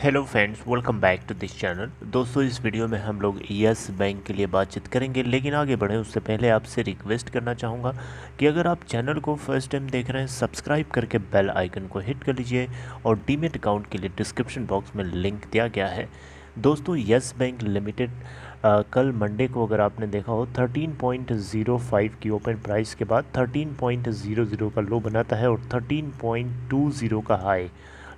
Hello friends, welcome back to this channel. दोस्तों, इस video में हम लोग यस बैंक के लिए बातचीत करेंगे, लेकिन आगे बढ़े उससे पहले आपसे रिक्वेस्ट करना चाहूँगा कि अगर आप चैनल को फर्स्ट टाइम देख रहे हैं, सब्सक्राइब करके बेल आइकन को हिट कर लीजिए और डीमेट अकाउंट के लिए डिस्क्रिप्शन बॉक्स में लिंक दिया गया है। दोस्तों, यस बैंक लिमिटेड कल मंडे को अगर आपने देखा हो 13.05 की ओपन प्राइस के बाद 13.00 का लो बनाता है और 13.20 का हाई,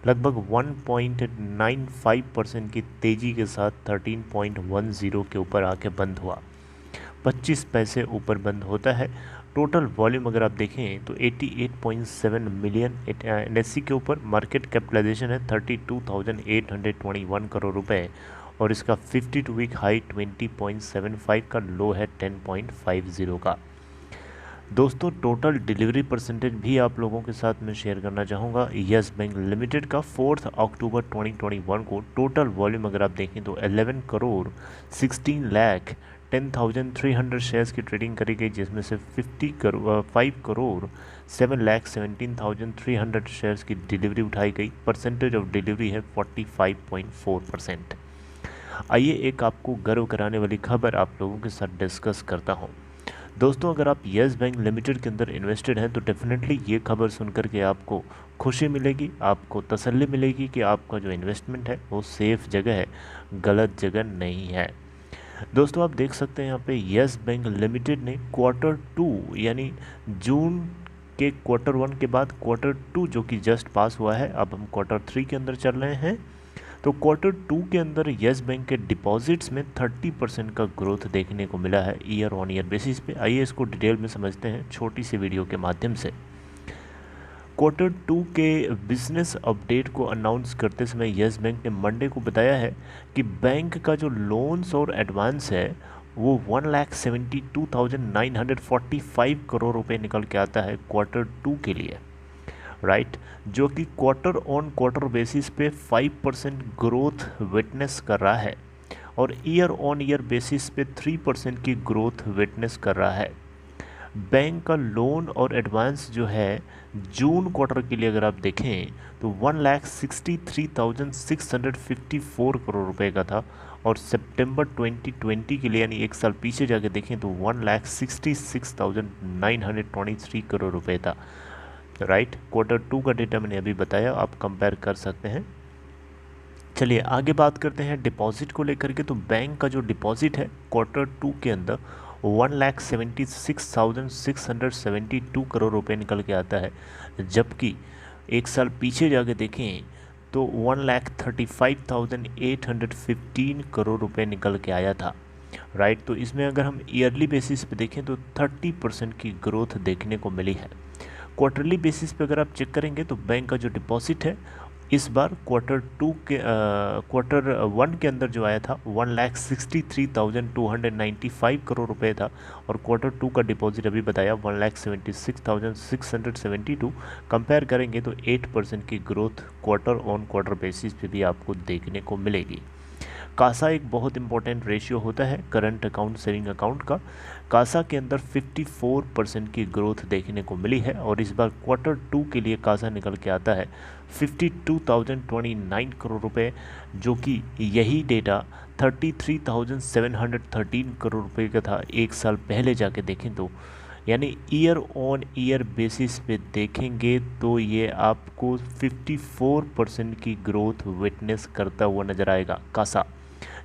लगभग 1.95% की तेज़ी के साथ 13.10 के ऊपर आके बंद हुआ। 25 पैसे ऊपर बंद होता है। टोटल वॉल्यूम अगर आप देखें तो 88.7 मिलियन एनएससी के ऊपर। मार्केट कैपिटलाइजेशन है 32,821 करोड़ रुपए और इसका 52 वीक हाई 20.75 का, लो है 10.50 का। दोस्तों, टोटल डिलीवरी परसेंटेज भी आप लोगों के साथ में शेयर करना चाहूँगा। यस बैंक लिमिटेड का 4 अक्टूबर 2021 को टोटल वॉल्यूम अगर आप देखें तो 11 करोड़ 16 लाख 10,300 शेयर्स की ट्रेडिंग करी गई, जिसमें से 5 करोड़ 7 लाख 17,300 शेयर्स की डिलीवरी उठाई गई। परसेंटेज ऑफ डिलीवरी है 45.4%। आइए एक आपको गर्व कराने वाली खबर आप लोगों के साथ डिस्कस करता हूँ। दोस्तों, अगर आप यस बैंक लिमिटेड के अंदर इन्वेस्टेड हैं तो डेफिनेटली ये खबर सुनकर के आपको खुशी मिलेगी, आपको तसल्ली मिलेगी कि आपका जो इन्वेस्टमेंट है वो सेफ़ जगह है, गलत जगह नहीं है। दोस्तों, आप देख सकते हैं यहाँ पे यस बैंक लिमिटेड ने Q2 यानी जून के Q1 के बाद Q2 जो कि जस्ट पास हुआ है, अब हम Q3 के अंदर चल रहे हैं, तो Q2 के अंदर यस बैंक के डिपॉजिट्स में 30% का ग्रोथ देखने को मिला है ईयर ऑन ईयर बेसिस पे। आइए इसको डिटेल में समझते हैं छोटी सी वीडियो के माध्यम से। Q2 के बिजनेस अपडेट को अनाउंस करते समय यस बैंक ने मंडे को बताया है कि बैंक का जो लोन्स और एडवांस है वो 1,72,945 करोड़ रुपए निकल के आता है Q2 के लिए, राइट, जो कि क्वार्टर ऑन क्वार्टर बेसिस पे 5% ग्रोथ विटनेस कर रहा है और ईयर ऑन ईयर बेसिस पे 3% की ग्रोथ विटनेस कर रहा है। बैंक का लोन और एडवांस जो है जून क्वार्टर के लिए अगर आप देखें तो 1,63,654 करोड़ रुपए का था और सितंबर 2020 के लिए यानी एक साल पीछे जाके देखें तो 1,66,923 करोड़ रुपए था, राइट। Q2 का डेटा मैंने अभी बताया, आप कंपेयर कर सकते हैं। चलिए आगे बात करते हैं डिपॉजिट को लेकर के। तो बैंक का जो डिपॉजिट है Q2 के अंदर 1,76,672 करोड़ रुपए निकल के आता है, जबकि एक साल पीछे जाके देखें तो 1,35,815 करोड़ रुपए निकल के आया था, राइट। तो इसमें अगर हम ईयरली बेसिस पे देखें तो 30% की ग्रोथ देखने को मिली है। क्वार्टरली बेसिस पे अगर आप चेक करेंगे तो बैंक का जो डिपॉजिट है इस बार Q1 के अंदर जो आया था 1,63,295 करोड़ रुपए था और Q2 का डिपॉजिट अभी बताया 1,76,672। कंपेयर करेंगे तो 8% की growth quarter on quarter basis पे भी आपको देखने को मिलेगी। कासा एक बहुत इंपॉर्टेंट रेशियो होता है करंट अकाउंट सेविंग अकाउंट का। कासा के अंदर 54% की ग्रोथ देखने को मिली है और इस बार Q2 के लिए कासा निकल के आता है 52,029 करोड़ रुपए, जो कि यही डेटा 33,713 करोड़ रुपए का था एक साल पहले जाके देखें तो, यानी ईयर ऑन ईयर बेसिस पे देखेंगे तो ये आपको 54% की ग्रोथ विटनेस करता हुआ नजर आएगा कासा,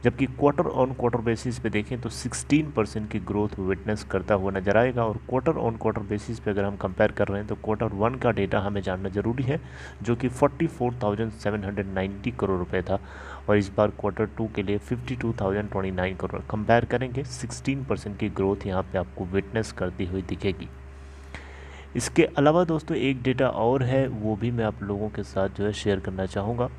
जबकि क्वार्टर ऑन क्वार्टर बेसिस पे देखें तो 16% की ग्रोथ विटनेस करता हुआ नजर आएगा। और क्वार्टर ऑन क्वार्टर बेसिस पे अगर हम कंपेयर कर रहे हैं तो Q1 का डेटा हमें जानना जरूरी है, जो कि 44,790 करोड़ रुपए था और इस बार Q2 के लिए 52,029 करोड़। कंपेयर करेंगे 16% की ग्रोथ यहाँ पे आपको विटनेस करती हुई दिखेगी। इसके अलावा दोस्तों एक डेटा और है, वो भी मैं आप लोगों के साथ जो है शेयर करना चाहूँगा।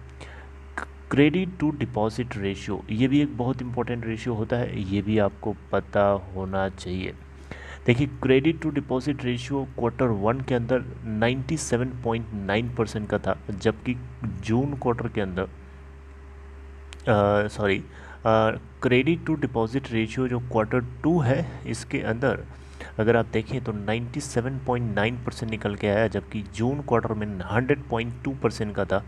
क्रेडिट टू डिपॉजिट रेशियो, ये भी एक बहुत इंपॉर्टेंट रेशियो होता है, ये भी आपको पता होना चाहिए। देखिए, credit to deposit ratio Q1 के अंदर 97.9% का था, जबकि जून क्वार्टर के अंदर क्रेडिट टू डिपॉजिट रेशियो जो Q2 है इसके अंदर अगर आप देखें तो 97.9% निकल के आया, जबकि जून क्वार्टर में 100.2% का था,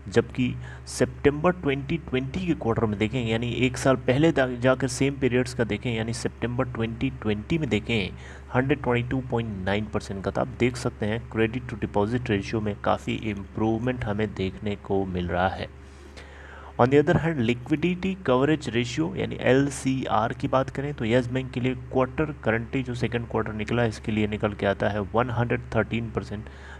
जबकि सितंबर 2020 के क्वार्टर में देखें, यानी एक साल पहले जाकर सेम पीरियड्स का देखें, यानी सितंबर 2020 में देखें 122.9% का था। आप देख सकते हैं क्रेडिट टू डिपॉजिट रेशियो में काफ़ी इम्प्रूवमेंट हमें देखने को मिल रहा है। On the other hand liquidity coverage ratio यानी LCR की बात करें तो यस बैंक के लिए क्वार्टर करंटली जो सेकंड क्वार्टर निकला है इसके लिए निकल के आता है 113%,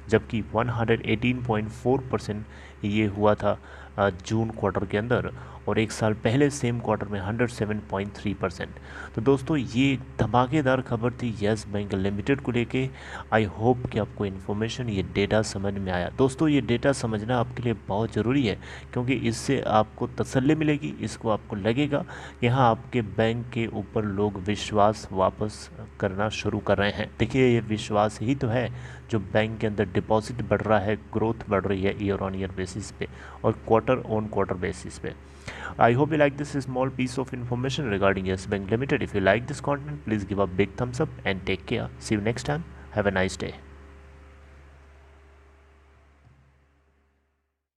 जबकि 118.4% ये हुआ था जून क्वार्टर के अंदर, और एक साल पहले सेम क्वार्टर में 107.3%। तो दोस्तों ये धमाकेदार खबर थी यस बैंक लिमिटेड को लेके। आई होप कि आपको इन्फॉर्मेशन, ये डेटा समझ में आया। दोस्तों ये डेटा समझना आपके लिए बहुत ज़रूरी है, क्योंकि इससे आपको तसल्ली मिलेगी, इसको आपको लगेगा कि हाँ आपके बैंक के ऊपर लोग विश्वास वापस करना शुरू कर रहे हैं। देखिए ये विश्वास ही तो है जो बैंक के अंदर डिपॉजिट बढ़ रहा है, ग्रोथ बढ़ रही है ईयर ऑन ईयर बेसिस पे और क्वार्टर ऑन क्वार्टर बेसिस पे। I hope you like this small piece of information regarding Yes Bank Limited. If you like this content, please give a big thumbs up and take care. See you next time. Have a nice day.